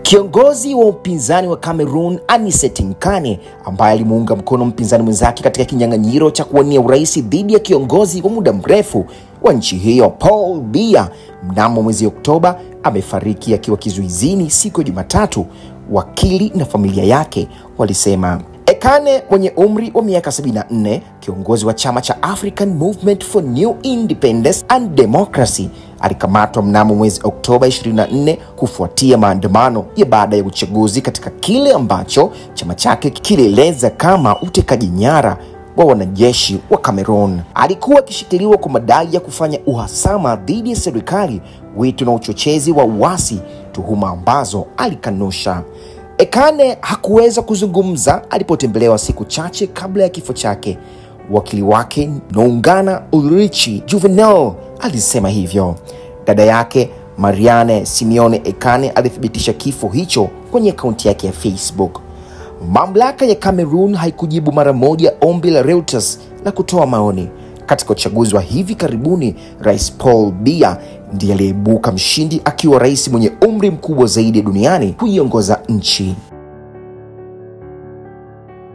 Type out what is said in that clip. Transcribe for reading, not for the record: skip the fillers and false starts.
Kiongozi wa upinzani wa Cameroon Anicet Nkane, ambaye alimuunga mkono mpinzani mwenzake katika kinyang'anyiro cha kuwania urais dhidi ya kiongozi wa muda mrefu wa nchi hiyo Paul Biya mnamo mwezi Oktoba, amefariki akiwa kizuizini siku ya Jumatatu, wakili na familia yake walisema. Nkane mwenye umri wa miaka 74, kiongozi wa chama cha African Movement for New Independence and Democracy, alikamatwa mnamo mwezi Oktoba 24 kufuatia maandamano ya baada ya uchaguzi katika kile ambacho chama chake kilieleza kama utekaji nyara wa wanajeshi wa Cameroon. Alikuwa akishikiliwa kwa madai ya kufanya uhasama dhidi ya serikali, wito na uchochezi wa uasi, tuhuma ambazo alikanusha. Nkane hakuweza kuzungumza alipotembelewa siku chache kabla ya kifo chake. Wakili wake Noungana Ulrich Juvenal alisema hivyo. Dada yake Marianne Simeone Nkane alithibitisha kifo hicho kwenye akaunti yake ya Facebook. Mamlaka ya Cameroon haikujibu mara moja ombi la Reuters la kutoa maoni. Katika uchaguzi wa hivi karibuni, Rais Paul Biya ndiye aliyeibuka mshindi akiwa rais mwenye umri mkubwa zaidi duniani kuiongoza nchi.